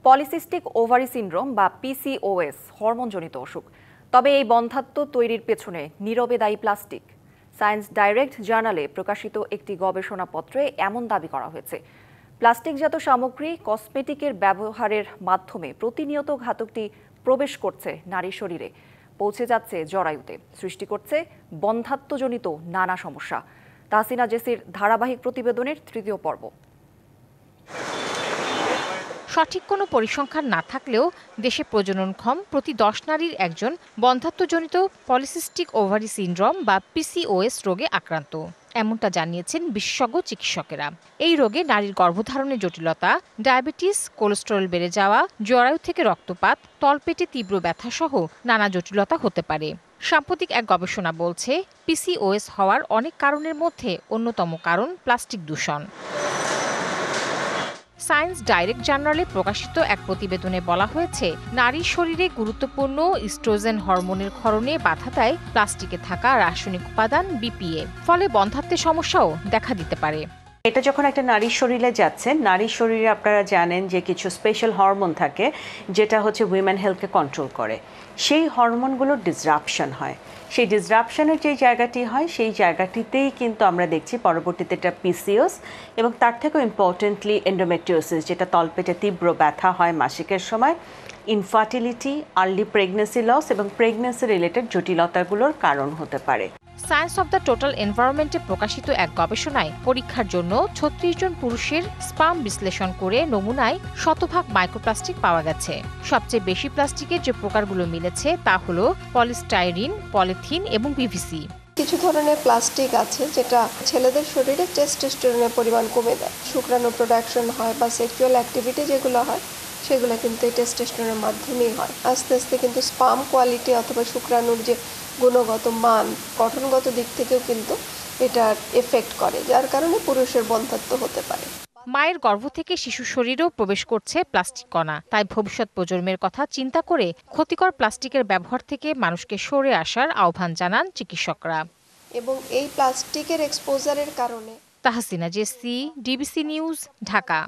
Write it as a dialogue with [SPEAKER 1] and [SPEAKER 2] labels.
[SPEAKER 1] Polycystic ovary syndrome বা PCOS হরমোনজনিত অসুখ। তবে এই বন্ধ্যাত্ব তৈরির পেছনে নীরবে দায়ী প্লাস্টিক। সায়েন্স ডাইরেক্ট জার্নালে প্রকাশিত একটি গবেষণাপত্রে এমন দাবি করা হয়েছে। প্লাস্টিকজাত সামগ্রী কসমেটিকের ব্যবহারের মাধ্যমে প্রতিনিয়ত ঘাতকটি প্রবেশ করছে নারীর শরীরে, পৌঁছে যাচ্ছে জরায়ুতে, সৃষ্টি করছে বন্ধ্যাত্বজনিত নানা সমস্যা। তাহসিনা জেসির ধারাবাহিক প্রতিবেদনের তৃতীয় পর্ব।
[SPEAKER 2] সঠিক কোনো পরিসংখ্যান না থাকলেও দেশে প্রজননক্ষম প্রতি 10 নারীর একজন বন্ধ্যাত্বজনিত পলিসিস্টিক ওভারি সিনড্রোম বা পিসিওএস রোগে আক্রান্ত, এমনটা জানিয়েছেন বিশেষজ্ঞ চিকিৎসকেরা। এই রোগে নারীর গর্ভধারণের জটিলতা, ডায়াবেটিস, কোলেস্টেরল বেড়ে যাওয়া, জরায়ু থেকে রক্তপাত, তলপেটে তীব্র ব্যথা সহ নানা জটিলতা হতে পারে। সাম্প্রতিক এক গবেষণা বলছে, পিসিওএস হওয়ার অনেক কারণের মধ্যে অন্যতম কারণ প্লাস্টিক দূষণ। সায়েন্স ডাইরেক্ট জার্নালে প্রকাশিত এক প্রতিবেদনে বলা হয়েছে, নারীর শরীরে গুরুত্বপূর্ণ ইস্ট্রোজেন হরমোনের ক্ষরণে বাধা দেয় প্লাস্টিকে থাকা রাসায়নিক উপাদান বিপিএ, ফলে বন্ধ্যাত্বের সমস্যাও দেখা দিতে পারে।
[SPEAKER 3] এটা যখন একটা নারীর শরীরে যাচ্ছে, নারীর শরীরে আপনারা জানেন যে কিছু স্পেশাল হরমোন থাকে যেটা হচ্ছে উইমেন হেলথকে কন্ট্রোল করে। সেই হরমোনগুলোর ডিসরাপশন হয়। সেই ডিসরাপশনের যে জায়গাটি হয় সেই জায়গাটিতেই কিন্তু আমরা দেখছি পরবর্তীতে এটা পিসিওএস এবং তার থেকেও ইম্পর্টেন্টলি এন্ডোমেট্রিওসিস, যেটা তলপেটে তীব্র ব্যথা হয় মাসিকের সময়, ইনফার্টিলিটি, আর্লি প্রেগনেন্সি লস এবং প্রেগনেন্সি রিলেটেড জটিলতাগুলোর কারণ হতে পারে।
[SPEAKER 2] সায়েন্স অব দ্য টোটাল এনভায়রনমেন্টে প্রকাশিত এক গবেষণায় পরীক্ষার জন্য 36 জন পুরুষের স্পার্ম বিশ্লেষণ করে নমুনায় শতভাগ মাইক্রোপ্লাস্টিক পাওয়া গেছে। সবচেয়ে বেশি প্লাস্টিকের যে প্রকারগুলো মিলেছে তা হলো পলিস্টাইরিন, পলিথিন এবং পিভিসি।
[SPEAKER 4] কিছু ধরনের প্লাস্টিক আছে যেটা ছেলেদের শরীরে টেস্টোস্টেরনের পরিমাণ কমে দেয়। শুক্রাণু প্রোডাকশন হয় বা সেক্সুয়াল অ্যাক্টিভিটি যেগুলো হয় সেগুলো কিন্তু এই টেস্টোস্টেরনের মাধ্যমেই হয়। আস্তে আস্তে কিন্তু স্পার্ম কোয়ালিটি অথবা শুক্রাণুর যে গুণগত মান, গঠনগত দিক থেকেও কিন্তু এটা এফেক্ট করে, যার কারণে পুরুষের বন্ধ্যাত্ব হতে পারে।
[SPEAKER 2] মায়ের গর্ভ থেকে শিশু শরীরেও প্রবেশ করছে প্লাস্টিক কণা। তাই ভবিষ্যৎ প্রজন্মের কথা চিন্তা করে ক্ষতিকর প্লাস্টিকের ব্যবহার থেকে মানুষকে সরে আসার আহ্বান জানান চিকিৎসকরা।
[SPEAKER 4] এবং এই প্লাস্টিকের এক্সপোজারের কারণে।
[SPEAKER 2] Tahsina Jesy, DBC news, Dhaka.